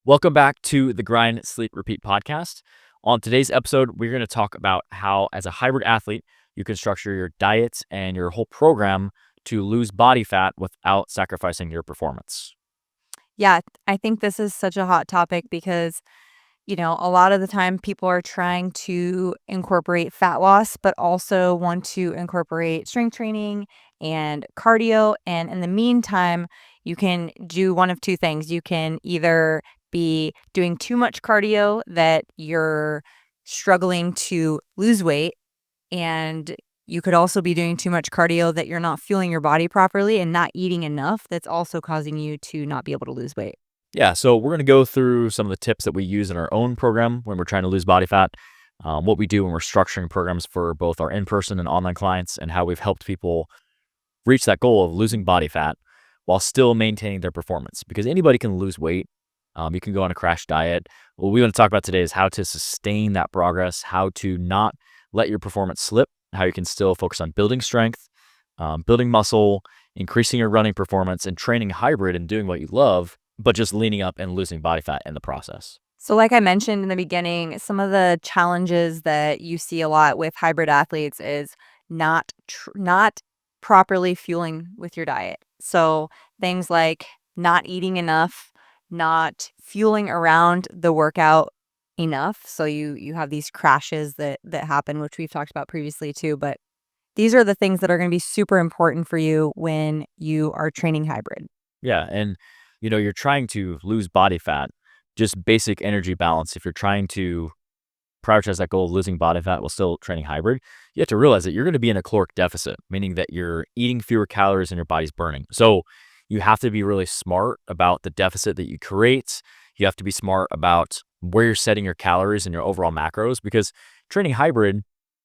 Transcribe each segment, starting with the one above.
Welcome back to the Grind, Sleep, Repeat podcast. On today's episode, we're going to talk about how, as a hybrid athlete, you can structure your diet and your whole program to lose body fat without sacrificing your performance. Yeah, I think this is such a hot topic because, a lot of the time people are trying to incorporate fat loss, but also want to incorporate strength training and cardio. And in the meantime, you can do one of two things. You can either be doing too much cardio that you're struggling to lose weight, and you could also be doing too much cardio that you're not fueling your body properly and not eating enough. That's also causing you to not be able to lose weight. Yeah, so we're going to go through some of the tips that we use in our own program when we're trying to lose body fat, what we do when we're structuring programs for both our in-person and online clients, and how we've helped people reach that goal of losing body fat while still maintaining their performance. Because anybody can lose weight. You can go on a crash diet. What we want to talk about today is how to sustain that progress, how to not let your performance slip, how you can still focus on building strength, building muscle, increasing your running performance, and training hybrid and doing what you love, but just leaning up and losing body fat in the process. So like I mentioned in the beginning, some of the challenges that you see a lot with hybrid athletes is not properly fueling with your diet. So things like not eating enough, not fueling around the workout enough. So you have these crashes that happen, which we've talked about previously too, but these are the things that are going to be super important for you when you are training hybrid. Yeah, and you're trying to lose body fat, just basic energy balance. If you're trying to prioritize that goal of losing body fat while still training hybrid, you have to realize that you're going to be in a caloric deficit, meaning that you're eating fewer calories than your body's burning. So you have to be really smart about the deficit that you create. You have to be smart about where you're setting your calories and your overall macros, because training hybrid,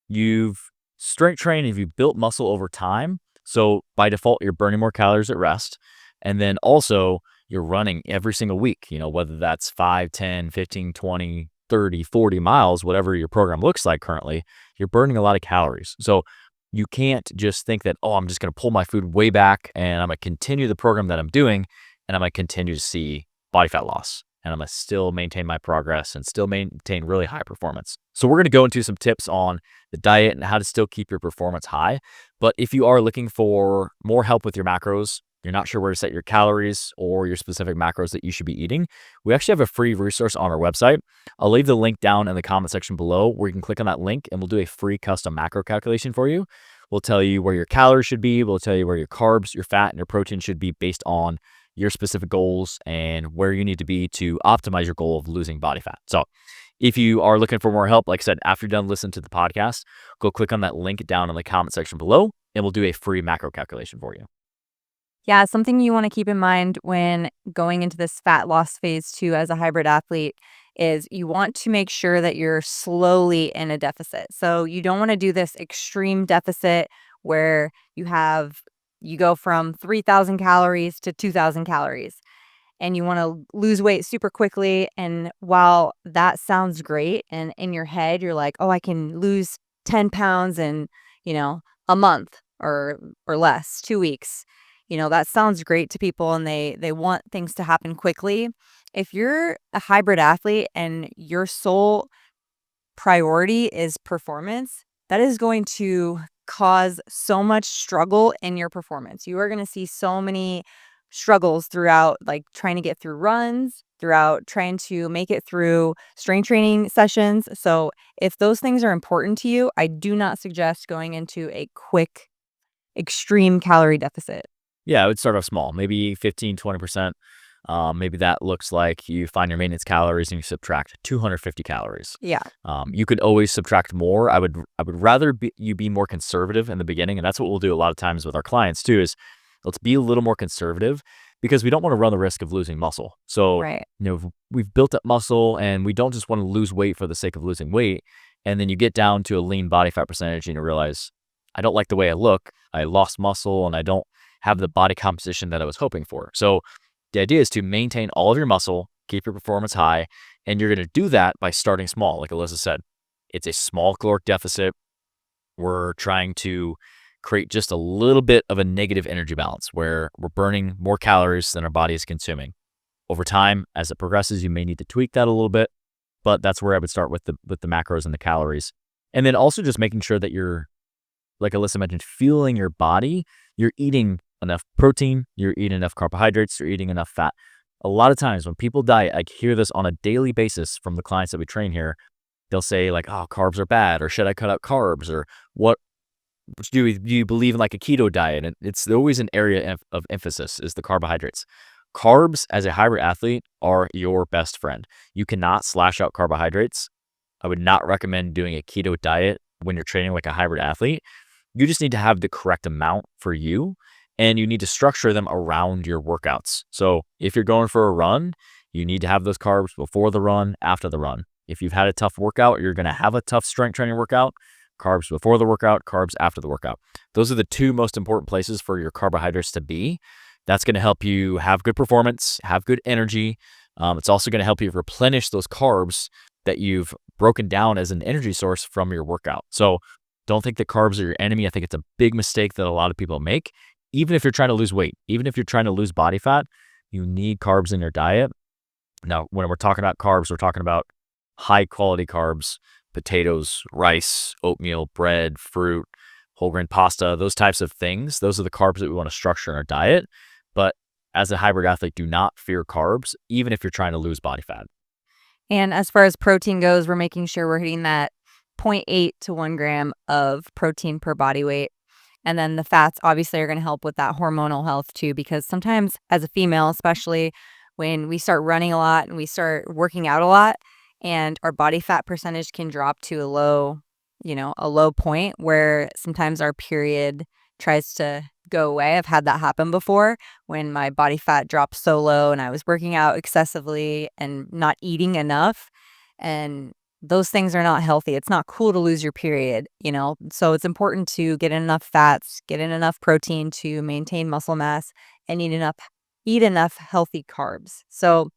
you've strength trained and you've built muscle over time. So by default, you're burning more calories at rest. And then also you're running every single week, whether that's 5, 10, 15, 20, 30, 40 miles, whatever your program looks like currently, you're burning a lot of calories. So you can't just think that, I'm just going to pull my food way back and I'm going to continue the program that I'm doing and I'm going to continue to see body fat loss. And I'm going to still maintain my progress and still maintain really high performance. So we're going to go into some tips on the diet and how to still keep your performance high. But if you are looking for more help with your macros, you're not sure where to set your calories or your specific macros that you should be eating, we actually have a free resource on our website. I'll leave the link down in the comment section below where you can click on that link and we'll do a free custom macro calculation for you. We'll tell you where your calories should be. We'll tell you where your carbs, your fat, and your protein should be based on your specific goals and where you need to be to optimize your goal of losing body fat. So if you are looking for more help, like I said, after you're done listening to the podcast, go click on that link down in the comment section below and we'll do a free macro calculation for you. Yeah, something you want to keep in mind when going into this fat loss phase too as a hybrid athlete is you want to make sure that you're slowly in a deficit. So you don't want to do this extreme deficit where you go from 3,000 calories to 2,000 calories and you want to lose weight super quickly. And while that sounds great and in your head you're like, "Oh, I can lose 10 pounds in, a month or less, 2 weeks." That sounds great to people and they want things to happen quickly. If you're a hybrid athlete and your sole priority is performance, that is going to cause so much struggle in your performance. You are going to see so many struggles throughout, like trying to get through runs, throughout trying to make it through strength training sessions. So if those things are important to you, I do not suggest going into a quick, extreme calorie deficit. Yeah, I would start off small, maybe 15, 20%. Maybe that looks like you find your maintenance calories and you subtract 250 calories. Yeah. You could always subtract more. I would rather you be more conservative in the beginning. And that's what we'll do a lot of times with our clients too, is let's be a little more conservative because we don't want to run the risk of losing muscle. So, Right. we've built up muscle and we don't just want to lose weight for the sake of losing weight. And then you get down to a lean body fat percentage and you realize, I don't like the way I look. I lost muscle and I don't have the body composition that I was hoping for. So the idea is to maintain all of your muscle, keep your performance high, and you're going to do that by starting small. Like Alyssa said, it's a small caloric deficit. We're trying to create just a little bit of a negative energy balance where we're burning more calories than our body is consuming Over time, as it progresses, you may need to tweak that a little bit, but that's where I would start with the macros and the calories. And then also just making sure that you're, like Alyssa mentioned, fueling your body. You're eating enough protein, you're eating enough carbohydrates, you're eating enough fat. A lot of times when people diet, I hear this on a daily basis from the clients that we train here. They'll say like, "Oh, carbs are bad," or "Should I cut out carbs?" or "What do you believe in, like a keto diet?" And it's always an area of emphasis is the carbohydrates. Carbs as a hybrid athlete are your best friend. You cannot slash out carbohydrates. I would not recommend doing a keto diet when you're training like a hybrid athlete. You just need to have the correct amount for you, and you need to structure them around your workouts. So if you're going for a run, you need to have those carbs before the run, after the run. If you've had a tough workout, you're going to have a tough strength training workout, carbs before the workout, carbs after the workout. Those are the two most important places for your carbohydrates to be. That's going to help you have good performance, have good energy. It's also going to help you replenish those carbs that you've broken down as an energy source from your workout. So don't think that carbs are your enemy. I think it's a big mistake that a lot of people make. Even if you're trying to lose weight, even if you're trying to lose body fat, you need carbs in your diet. Now, when we're talking about carbs, we're talking about high quality carbs, potatoes, rice, oatmeal, bread, fruit, whole grain pasta, those types of things. Those are the carbs that we want to structure in our diet. But as a hybrid athlete, do not fear carbs, even if you're trying to lose body fat. And as far as protein goes, we're making sure we're hitting that zero 0.8 to 1 gram of protein per body weight. And then the fats obviously are going to help with that hormonal health too, because sometimes as a female, especially when we start running a lot and we start working out a lot, and our body fat percentage can drop to a low point where sometimes our period tries to go away. I've had that happen before when my body fat dropped so low and I was working out excessively and not eating enough. And those things are not healthy. It's not cool to lose your period. So it's important to get in enough fats, get in enough protein to maintain muscle mass, and eat enough healthy carbs. So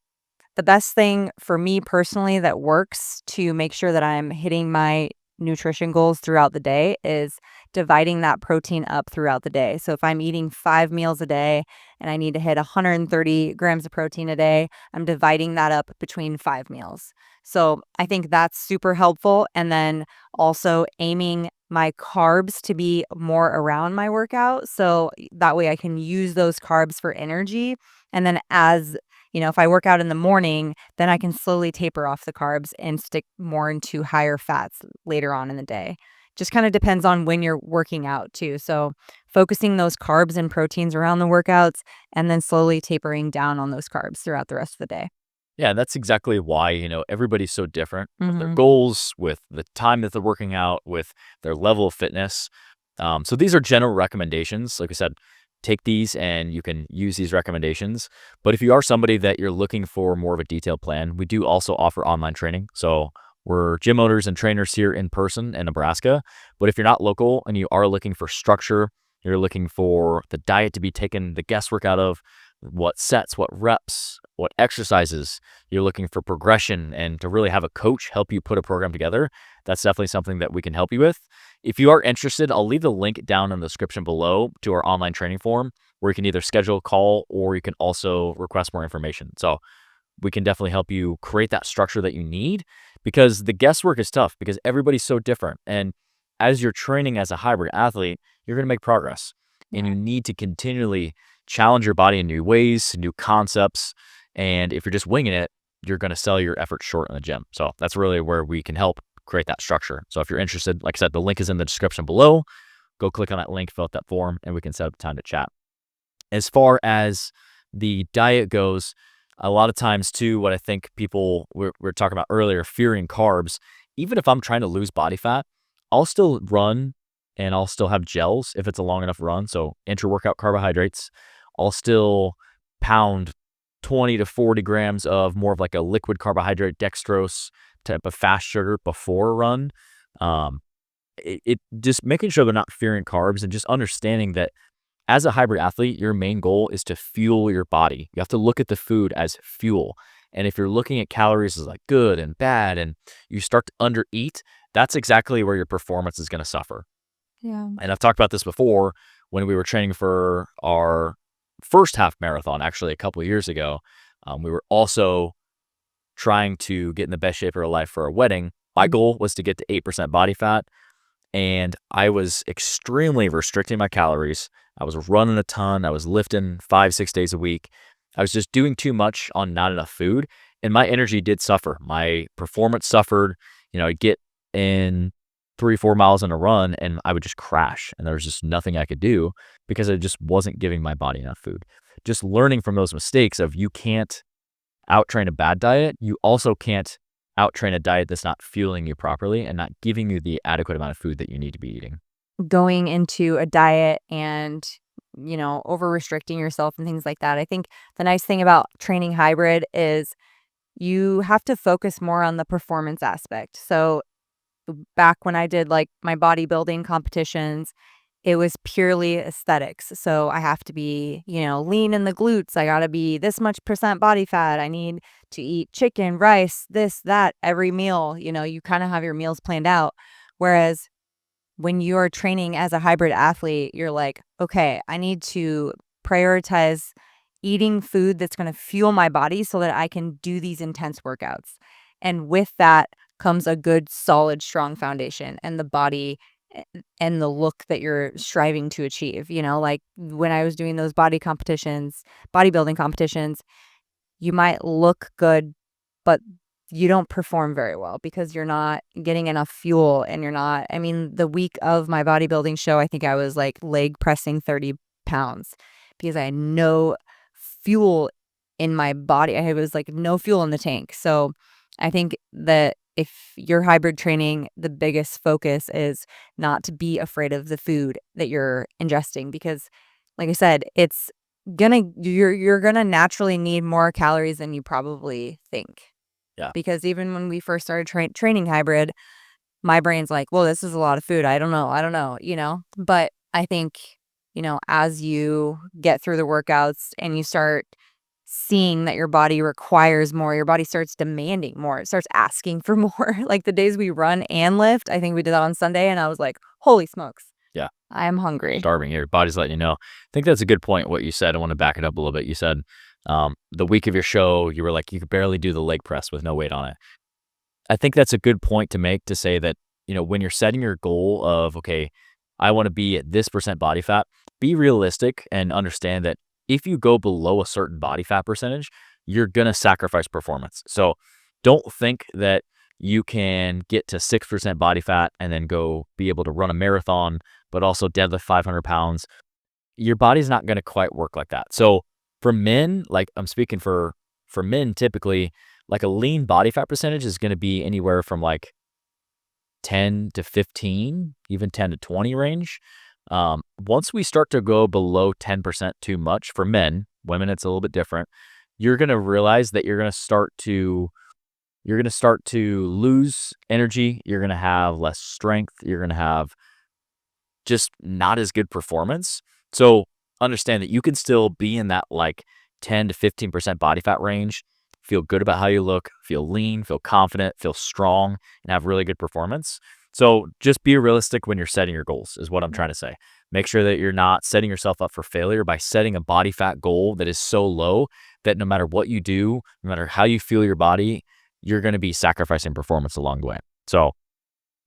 the best thing for me personally that works to make sure that I'm hitting my nutrition goals throughout the day is dividing that protein up throughout the day. So if I'm eating 5 meals a day and I need to hit 130 grams of protein a day, I'm dividing that up between 5 meals. So I think that's super helpful. And then also aiming my carbs to be more around my workout. So that way I can use those carbs for energy. And then if I work out in the morning, then I can slowly taper off the carbs and stick more into higher fats later on in the day. Just kind of depends on when you're working out too. So focusing those carbs and proteins around the workouts and then slowly tapering down on those carbs throughout the rest of the day. Yeah, that's exactly why, everybody's so different with their Mhm. goals, with the time that they're working out, with their level of fitness. So these are general recommendations. Like I said, take these and you can use these recommendations. But if you are somebody that you're looking for more of a detailed plan, we do also offer online training. So we're gym owners and trainers here in person in Nebraska. But if you're not local and you are looking for structure, you're looking for the diet to be taken the guesswork out of, what sets, what reps, what exercises, you're looking for progression and to really have a coach help you put a program together, that's definitely something that we can help you with. If you are interested, I'll leave the link down in the description below to our online training form where you can either schedule a call or you can also request more information. So we can definitely help you create that structure that you need because the guesswork is tough because everybody's so different. And as you're training as a hybrid athlete, you're going to make progress and Yeah. you need to continually challenge your body in new ways, new concepts. And if you're just winging it, you're going to sell your effort short in the gym. So that's really where we can help create that structure. So if you're interested, like I said, the link is in the description below. Go click on that link, fill out that form, and we can set up time to chat. As far as the diet goes, a lot of times too, what I think people we're talking about earlier, fearing carbs, even if I'm trying to lose body fat, I'll still run and I'll still have gels if it's a long enough run. So intra-workout carbohydrates. I'll still pound 20 to 40 grams of more of like a liquid carbohydrate, dextrose type of fast sugar before a run. Um, it just making sure they're not fearing carbs and just understanding that as a hybrid athlete, your main goal is to fuel your body. You have to look at the food as fuel. And if you're looking at calories as like good and bad and you start to undereat, that's exactly where your performance is going to suffer. Yeah. And I've talked about this before when we were training for our first half marathon, actually a couple of years ago. We were also trying to get in the best shape of our life for our wedding. My goal was to get to 8% body fat, and I was extremely restricting my calories. I was running a ton. I was lifting 5, 6 days a week. I was just doing too much on not enough food, and my energy did suffer. My performance suffered. I'd get in 3, 4 miles on a run and I would just crash, and there was just nothing I could do because I just wasn't giving my body enough food. Just learning from those mistakes of you can't out-train a bad diet, you also can't out-train a diet that's not fueling you properly and not giving you the adequate amount of food that you need to be eating. Going into a diet and, over restricting yourself and things like that. I think the nice thing about training hybrid is you have to focus more on the performance aspect. So back when I did like my bodybuilding competitions, it was purely aesthetics. So I have to be, lean in the glutes. I got to be this much percent body fat. I need to eat chicken, rice, this, that, every meal. You kind of have your meals planned out. Whereas when you're training as a hybrid athlete, you're like, okay, I need to prioritize eating food that's going to fuel my body so that I can do these intense workouts. And with that comes a good, solid, strong foundation and the body and the look that you're striving to achieve. Like when I was doing those bodybuilding competitions, you might look good, but you don't perform very well because you're not getting enough fuel and the week of my bodybuilding show, I think I was like leg pressing 30 pounds because I had no fuel in my body. I was like no fuel in the tank. So I think that if you're hybrid training, the biggest focus is not to be afraid of the food that you're ingesting because like I said, you're gonna naturally need more calories than you probably think. Yeah. Because even when we first started training hybrid, my brain's like, "Well, this is a lot of food. I don't know," But I think, as you get through the workouts and you start seeing that your body requires more, your body starts demanding more. It starts asking for more. Like the days we run and lift, I think we did that on Sunday, and I was like, "Holy smokes, Yeah. I am hungry." Starving. Your body's letting you know. I think that's a good point, what you said. I want to back it up a little bit. You said the week of your show, you were like, you could barely do the leg press with no weight on it. I think that's a good point to make to say that, when you're setting your goal of, okay, I want to be at this percent body fat, be realistic and understand that if you go below a certain body fat percentage, you're going to sacrifice performance. So don't think that you can get to 6% body fat and then go be able to run a marathon, but also deadlift 500 pounds. Your body's not going to quite work like that. So for men, like I'm speaking for men, typically, like a lean body fat percentage is going to be anywhere from like 10 to 15, even 10 to 20 range. Once we start to go below 10% too much for men, women, it's a little bit different. You're going to realize that you're going to start to lose energy. You're going to have less strength. You're going to have just not as good performance. So understand that you can still be in that like 10 to 15% body fat range, feel good about how you look, feel lean, feel confident, feel strong, and have really good performance. So just be realistic when you're setting your goals, is what I'm trying to say. Make sure that you're not setting yourself up for failure by setting a body fat goal that is so low that no matter what you do, no matter how you feel your body, you're going to be sacrificing performance along the way. So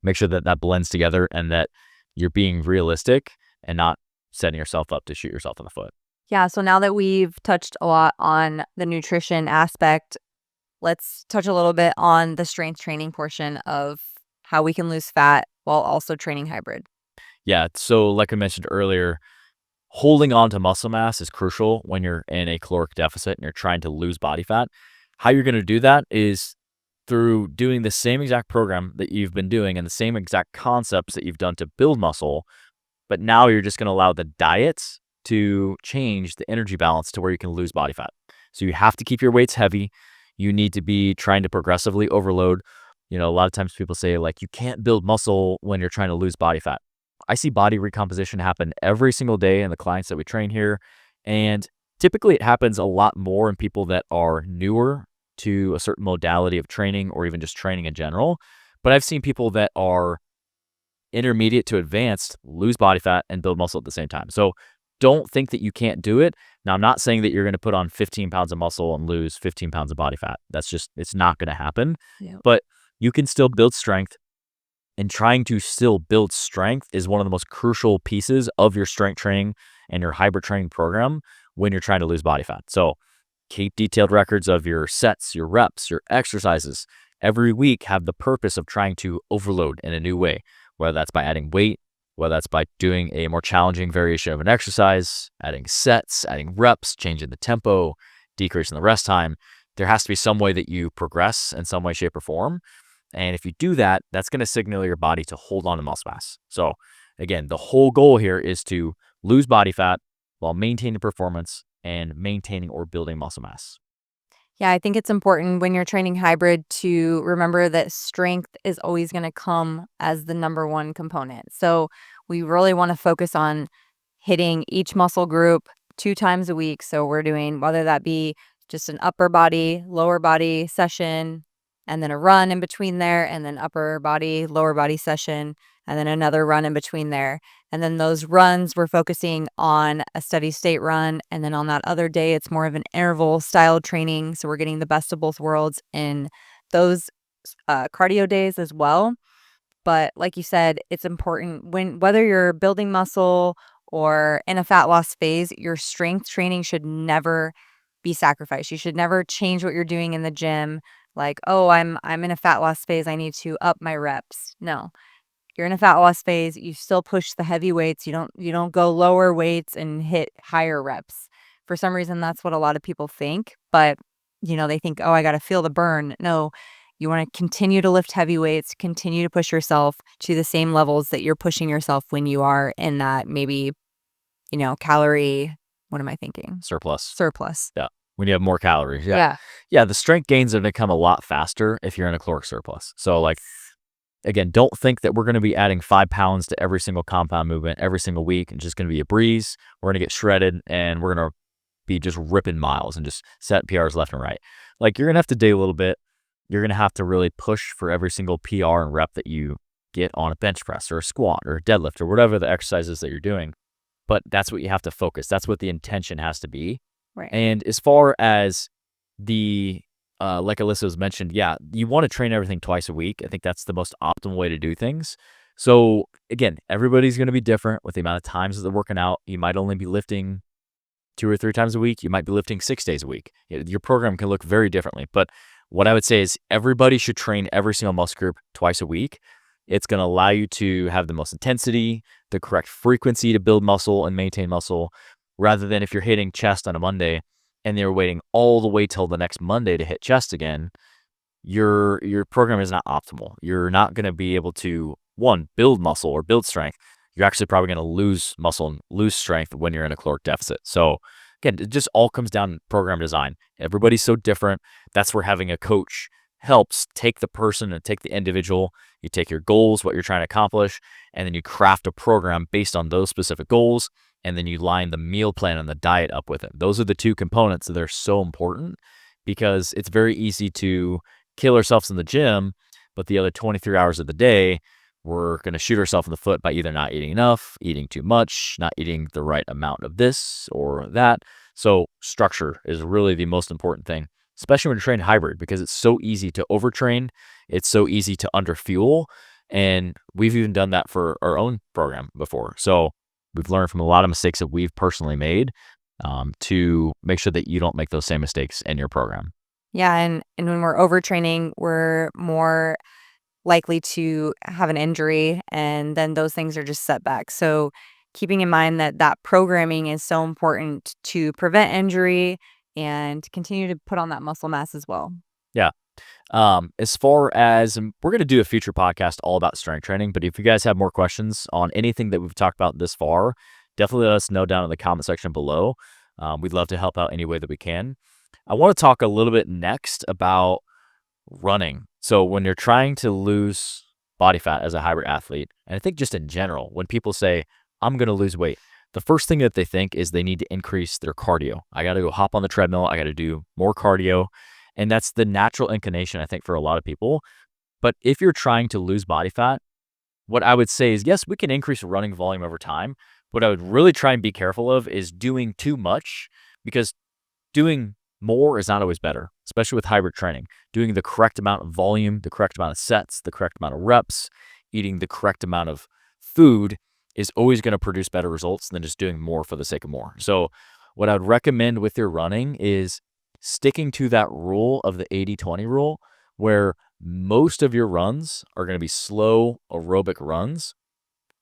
make sure that that blends together and that you're being realistic and not setting yourself up to shoot yourself in the foot. Yeah, so now that we've touched a lot on the nutrition aspect, let's touch a little bit on the strength training portion of how we can lose fat while also training hybrid. Yeah. So like I mentioned earlier, holding on to muscle mass is crucial when you're in a caloric deficit and you're trying to lose body fat. How you're going to do that is through doing the same exact program that you've been doing and the same exact concepts that you've done to build muscle. But now you're just going to allow the diets to change the energy balance to where you can lose body fat. So you have to keep your weights heavy. You need to be trying to progressively overload. A lot of times people say like you can't build muscle when you're trying to lose body fat. I see body recomposition happen every single day in the clients that we train here. And typically it happens a lot more in people that are newer to a certain modality of training or even just training in general. But I've seen people that are intermediate to advanced lose body fat and build muscle at the same time. So don't think that you can't do it. Now, I'm not saying that you're going to put on 15 pounds of muscle and lose 15 pounds of body fat. That's just, it's not going to happen. Yeah. But you can still build strength, and trying to still build strength is one of the most crucial pieces of your strength training and your hybrid training program when you're trying to lose body fat. So keep detailed records of your sets, your reps, your exercises. Every week have the purpose of trying to overload in a new way, whether that's by adding weight, whether that's by doing a more challenging variation of an exercise, adding sets, adding reps, changing the tempo, decreasing the rest time. There has to be some way that you progress in some way, shape, or form. And if you do that, that's going to signal your body to hold on to muscle mass. So again, the whole goal here is to lose body fat while maintaining performance and maintaining or building muscle mass. Yeah, I think it's important when you're training hybrid to remember that strength is always going to come as the number one component. So we really want to focus on hitting each muscle group 2 times a week. So we're doing whether that be just an upper body, lower body session, and then a run in between there, and then upper body, lower body session, and then another run in between there. And then those runs, we're focusing on a steady state run. And then on that other day, it's more of an interval style training. So we're getting the best of both worlds in those cardio days as well. But like you said, it's important whether you're building muscle or in a fat loss phase, your strength training should never be sacrificed. You should never change what you're doing in the gym. Like, oh, I'm in a fat loss phase. I need to up my reps. No, you're in a fat loss phase, you still push the heavy weights. You don't go lower weights and hit higher reps. For some reason, that's what a lot of people think, but they think, "Oh, I got to feel the burn." No, you want to continue to lift heavy weights, continue to push yourself to the same levels that you're pushing yourself when you are in that maybe, calorie, what am I thinking? Surplus. Surplus. Yeah. When you have more calories. Yeah. Yeah. Yeah. The strength gains are going to come a lot faster if you're in a caloric surplus. So, like, again, don't think that we're going to be adding 5 pounds to every single compound movement every single week and just going to be a breeze. We're going to get shredded and we're going to be just ripping miles and just set PRs left and right. Like, you're going to have to dig a little bit. You're going to have to really push for every single PR and rep that you get on a bench press or a squat or a deadlift or whatever the exercises that you're doing. But that's what you have to focus. That's what the intention has to be. Right. And as far as the like Alyssa was mentioned, yeah, you want to train everything twice a week. I think that's the most optimal way to do things. So again, everybody's going to be different with the amount of times that they're working out. You might only be lifting 2 or 3 times a week. You might be lifting 6 days a week. Your program can look very differently. But what I would say is everybody should train every single muscle group twice a week. It's going to allow you to have the most intensity, the correct frequency to build muscle and maintain muscle, rather than if you're hitting chest on a Monday and they're waiting all the way till the next Monday to hit chest again, your program is not optimal. You're not going to be able to, one, build muscle or build strength. You're actually probably going to lose muscle and lose strength when you're in a caloric deficit. So again, it just all comes down to program design. Everybody's so different. That's where having a coach helps take the person and take the individual. You take your goals, what you're trying to accomplish, and then you craft a program based on those specific goals. And then you line the meal plan and the diet up with it. Those are the 2 components that are so important, because it's very easy to kill ourselves in the gym, but the other 23 hours of the day, we're going to shoot ourselves in the foot by either not eating enough, eating too much, not eating the right amount of this or that. So structure is really the most important thing, especially when you're training hybrid, because it's so easy to overtrain. It's so easy to underfuel. And we've even done that for our own program before. So we've learned from a lot of mistakes that we've personally made to make sure that you don't make those same mistakes in your program. Yeah, and when we're overtraining, we're more likely to have an injury, and then those things are just setbacks. So keeping in mind that programming is so important to prevent injury and continue to put on that muscle mass as well. Yeah. As far as we're going to do a future podcast all about strength training, but if you guys have more questions on anything that we've talked about this far, definitely let us know down in the comment section below. We'd love to help out any way that we can. I want to talk a little bit next about running. So when you're trying to lose body fat as a hybrid athlete, and I think just in general, when people say, I'm going to lose weight, the first thing that they think is they need to increase their cardio. I got to go hop on the treadmill. I got to do more cardio. And that's the natural inclination, I think, for a lot of people. But if you're trying to lose body fat, what I would say is, yes, we can increase running volume over time, What I would really try and be careful of is doing too much, because doing more is not always better, especially with hybrid training. Doing the correct amount of volume, the correct amount of sets, the correct amount of reps, eating the correct amount of food is always going to produce better results than just doing more for the sake of more. So, what I would recommend with your running is sticking to that rule of the 80-20 rule, where most of your runs are going to be slow aerobic runs.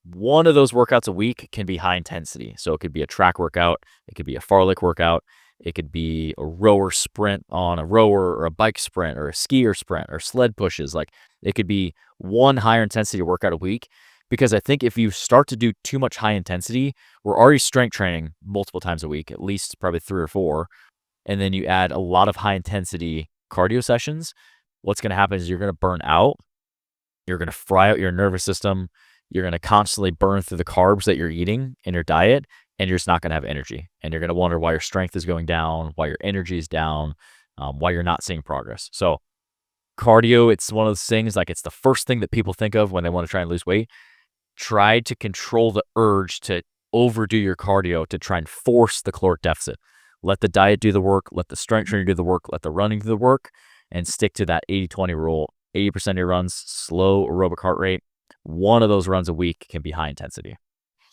One of those workouts a week can be high intensity. So it could be a track workout, it could be a fartlek workout, it could be a rower sprint on a rower, or a bike sprint, or a skier sprint, or sled pushes. Like, it could be one higher intensity workout a week. Because I think if you start to do too much high intensity, we're already strength training multiple times a week, at least probably 3 or 4. And then you add a lot of high intensity cardio sessions. What's going to happen is you're going to burn out. You're going to fry out your nervous system. You're going to constantly burn through the carbs that you're eating in your diet, and you're just not going to have energy. And you're going to wonder why your strength is going down, why your energy is down, why you're not seeing progress. So cardio, it's one of those things, like, it's the first thing that people think of when they want to try and lose weight. Try to control the urge to overdo your cardio to try and force the caloric deficit. Let the diet do the work, let the strength training do the work, let the running do the work, and stick to that 80-20 rule. 80% of your runs, slow aerobic heart rate. One of those runs a week can be high intensity.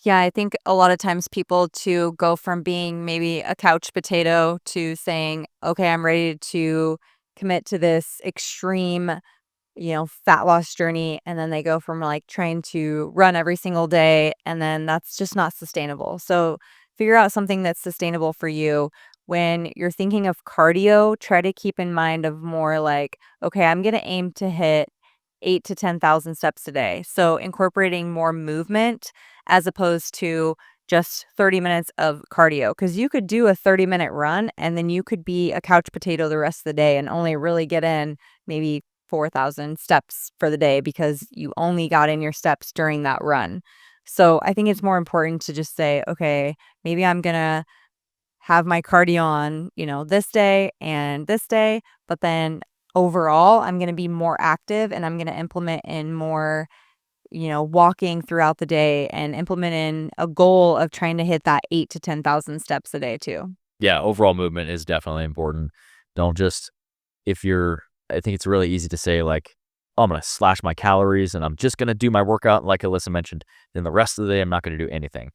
Yeah, I think a lot of times people to go from being maybe a couch potato to saying, okay, I'm ready to commit to this extreme, fat loss journey. And then they go from like trying to run every single day. And then that's just not sustainable. So figure out something that's sustainable for you. When you're thinking of cardio, try to keep in mind of more like, okay, I'm going to aim to hit 8 to 10,000 steps a day. So incorporating more movement as opposed to just 30 minutes of cardio, because you could do a 30-minute run and then you could be a couch potato the rest of the day and only really get in maybe 4,000 steps for the day because you only got in your steps during that run. So I think it's more important to just say, okay, maybe I'm going to have my cardio on, this day, but then overall, I'm going to be more active and I'm going to implement in more, walking throughout the day and implement in a goal of trying to hit that 8 to 10,000 steps a day too. Yeah, overall movement is definitely important. Don't just, if you're, I think it's really easy to say, like, oh, I'm going to slash my calories and I'm just going to do my workout, like Alyssa mentioned. Then the rest of the day, I'm not going to do anything.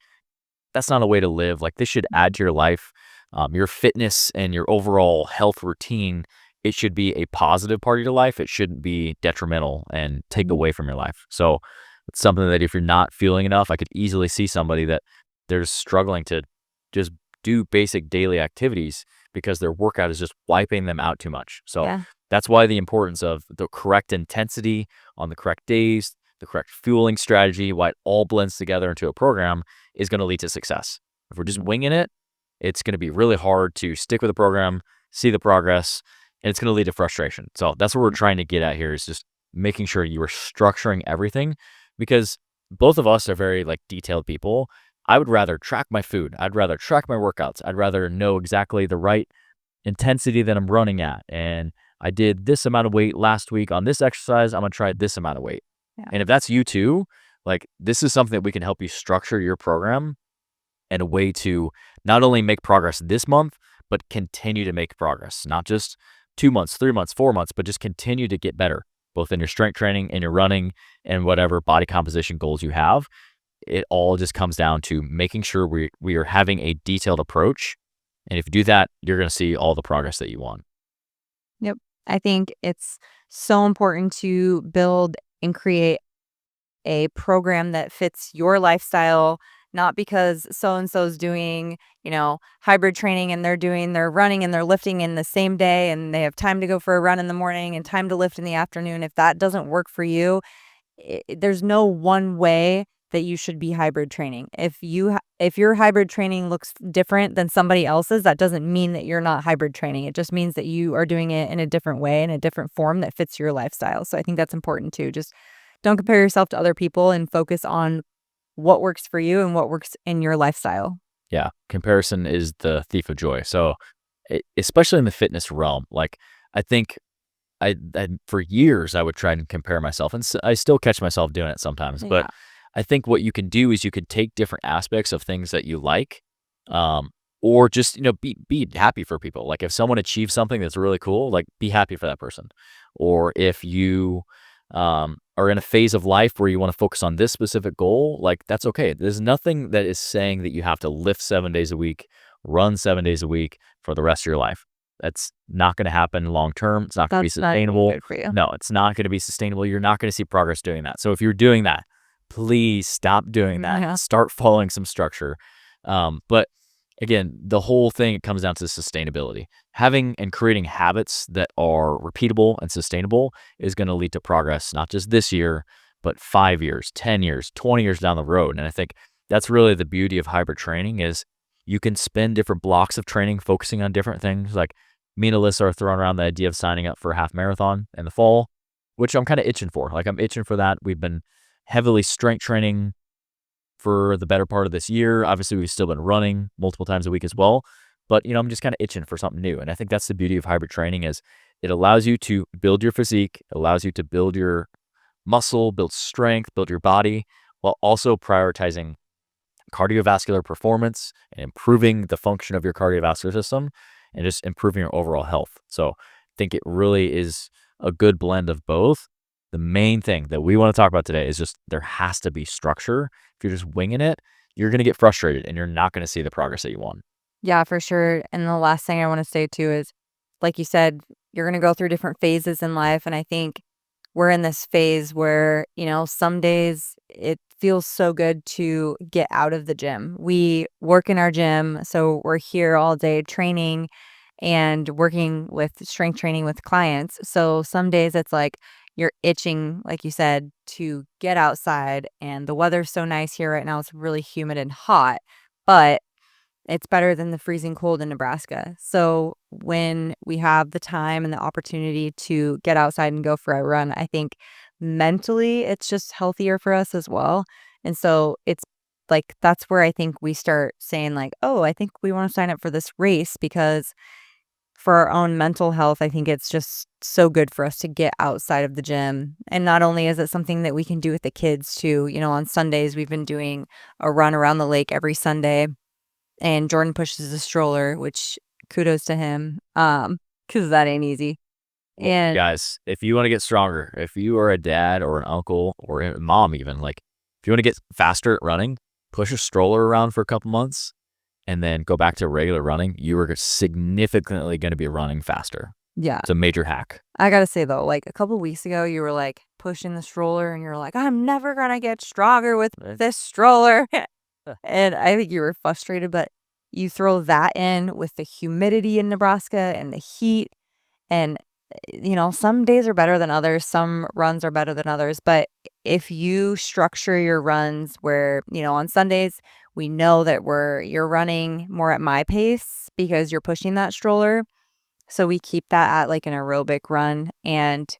That's not a way to live. Like, this should add to your life, your fitness and your overall health routine. It should be a positive part of your life. It shouldn't be detrimental and take Mhm. away from your life. So it's something that if you're not feeling enough, I could easily see somebody that they're just struggling to just do basic daily activities because their workout is just wiping them out too much. So Yeah. that's why the importance of the correct intensity on the correct days, the correct fueling strategy, why it all blends together into a program is going to lead to success. If we're just Mhm. winging it, it's going to be really hard to stick with the program, see the progress, and it's going to lead to frustration. So that's what we're trying to get at here, is just making sure you are structuring everything, because both of us are very, like, detailed people. I would rather track my food. I'd rather track my workouts. I'd rather know exactly the right intensity that I'm running at. And I did this amount of weight last week on this exercise. I'm going to try this amount of weight. Yeah. And if that's you too, like, this is something that we can help you structure your program and a way to not only make progress this month, but continue to make progress, not just 2 months, 3 months, 4 months, but just continue to get better, both in your strength training and your running and whatever body composition goals you have. It all just comes down to making sure we are having a detailed approach. And if you do that, you're going to see all the progress that you want. Yep. I think it's so important to build and create a program that fits your lifestyle, not because so and so's doing, hybrid training and they're doing their running and they're lifting in the same day and they have time to go for a run in the morning and time to lift in the afternoon. If that doesn't work for you, there's no one way that you should be hybrid training. If your hybrid training looks different than somebody else's, that doesn't mean that you're not hybrid training. It just means that you are doing it in a different way, in a different form that fits your lifestyle. So I think that's important too. Just don't compare yourself to other people and focus on what works for you and what works in your lifestyle. Yeah, comparison is the thief of joy. So, especially in the fitness realm, like, I think for years I would try and compare myself, and I still catch myself doing it sometimes. But Yeah. I think what you can do is you could take different aspects of things that you like, um, or just, be happy for people. Like if someone achieves something that's really cool, like be happy for that person. Or if you are in a phase of life where you want to focus on this specific goal, like that's okay. There's nothing that is saying that you have to lift 7 days a week, run 7 days a week for the rest of your life. That's not going to happen long term. It's not going to be That's not even sustainable. good for you. No, it's not going to be sustainable. You're not going to see progress doing that. So if you're doing that, please stop doing that. Yeah. Start following some structure. But again, the whole thing comes down to sustainability. Having and creating habits that are repeatable and sustainable is going to lead to progress, not just this year, but 5 years, 10 years, 20 years down the road. And I think that's really the beauty of hybrid training is you can spend different blocks of training focusing on different things. Like me and Alyssa are throwing around the idea of signing up for a half marathon in the fall, which I'm kind of itching for. Like I'm itching for that. We've been heavily strength training for the better part of this year. Obviously, we've still been running multiple times a week as well. But, I'm just kind of itching for something new. And I think that's the beauty of hybrid training is it allows you to build your physique, allows you to build your muscle, build strength, build your body, while also prioritizing cardiovascular performance and improving the function of your cardiovascular system and just improving your overall health. So I think it really is a good blend of both. The main thing that we want to talk about today is just there has to be structure. If you're just winging it, you're going to get frustrated and you're not going to see the progress that you want. Yeah, for sure. And the last thing I want to say too is, like you said, you're going to go through different phases in life. And I think we're in this phase where, some days it feels so good to get out of the gym. We work in our gym, so we're here all day training and working with strength training with clients. So some days it's like you're itching, like you said, to get outside. And the weather's so nice here right now. It's really humid and hot, but it's better than the freezing cold in Nebraska. So when we have the time and the opportunity to get outside and go for a run, I think mentally it's just healthier for us as well. And so it's like that's where I think we start saying like, "Oh, I think we want to sign up for this race because for our own mental health, I think it's just so good for us to get outside of the gym." And not only is it something that we can do with the kids too, on Sundays we've been doing a run around the lake every Sunday and Jordan pushes a stroller, which kudos to him, because that ain't easy. Well, And guys, if you want to get stronger, if you are a dad or an uncle or a mom, even like if you want to get faster at running, push a stroller around for a couple months and then go back to regular running. You are significantly going to be running faster. yeah, It's a major hack. I gotta say though, like a couple weeks ago, you were like pushing the stroller, and you're like, "I'm never gonna get stronger with Right? this stroller," and I think you were frustrated. But you throw that in with the humidity in Nebraska and the heat, and some days are better than others, some runs are better than others, but if you structure your runs where, on Sundays, we know that you're running more at my pace because you're pushing that stroller, so we keep that at like an aerobic run. And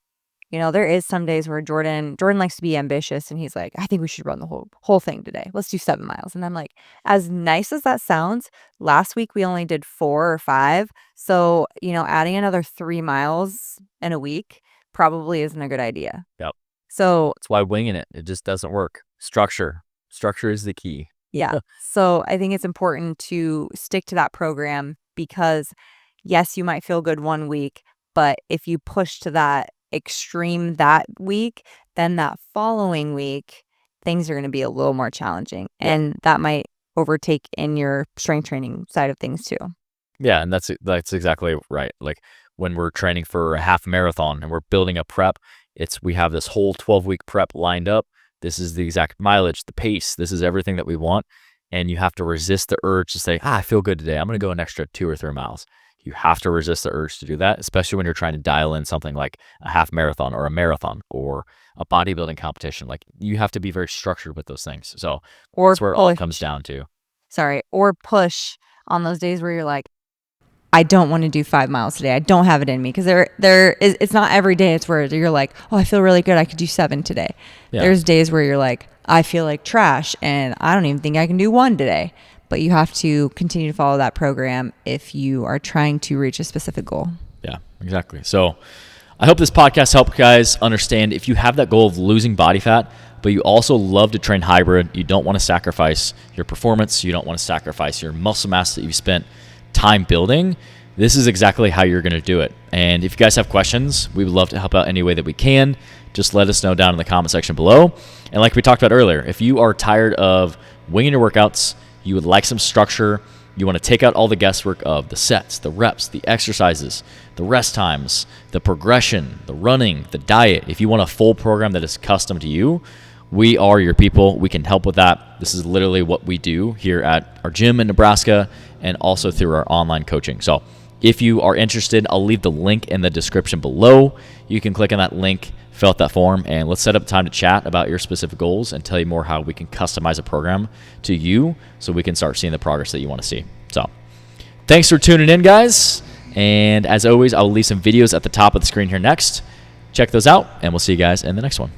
there is some days where Jordan likes to be ambitious, and he's like, "I think we should run the whole thing today. Let's do 7 miles." And I'm like, as nice as that sounds, last week we only did 4 or 5. So, adding another 3 miles in a week probably isn't a good idea. Yep. So, That's why winging it just doesn't work. Structure is the key. yeah. So, I think it's important to stick to that program because yes, you might feel good one week, but if you push to that extreme that week, then that following week, things are going to be a little more challenging. Yep. And that might overtake in your strength training side of things too. Yeah, and that's exactly right. Like when we're training for a half marathon and we're building a prep, we have this whole 12-week prep lined up. This is the exact mileage, the pace. This is everything that we want. And you have to resist the urge to say, I feel good today. I'm going to go an extra 2 or 3 miles. You have to resist the urge to do that, especially when you're trying to dial in something like a half marathon or a marathon or a bodybuilding competition. Like you have to be very structured with those things. So Or that's where it all push. comes down to. Or push on those days where you're like, I don't want to do 5 miles today. I don't have it in me, because it's not every day. It's where you're like, oh, I feel really good. I could do 7 today. Yeah. There's days where you're like, I feel like trash and I don't even think I can do 1 today. But you have to continue to follow that program if you are trying to reach a specific goal. Yeah, exactly. So I hope this podcast helped guys understand if you have that goal of losing body fat, but you also love to train hybrid, you don't want to sacrifice your performance, you don't want to sacrifice your muscle mass that you've spent time building, this is exactly how you're going to do it. And if you guys have questions, we would love to help out any way that we can. Just let us know down in the comment section below. And like we talked about earlier, if you are tired of winging your workouts, you would like some structure, you want to take out all the guesswork of the sets, the reps, the exercises, the rest times, the progression, the running, the diet. If you want a full program that is custom to you, we are your people. We can help with that. This is literally what we do here at our gym in Nebraska and also through our online coaching. So if you are interested, I'll leave the link in the description below. You can click on that link, fill out that form, and let's set up time to chat about your specific goals and tell you more how we can customize a program to you so we can start seeing the progress that you want to see. So thanks for tuning in, guys. And as always, I'll leave some videos at the top of the screen here next. Check those out, and we'll see you guys in the next one.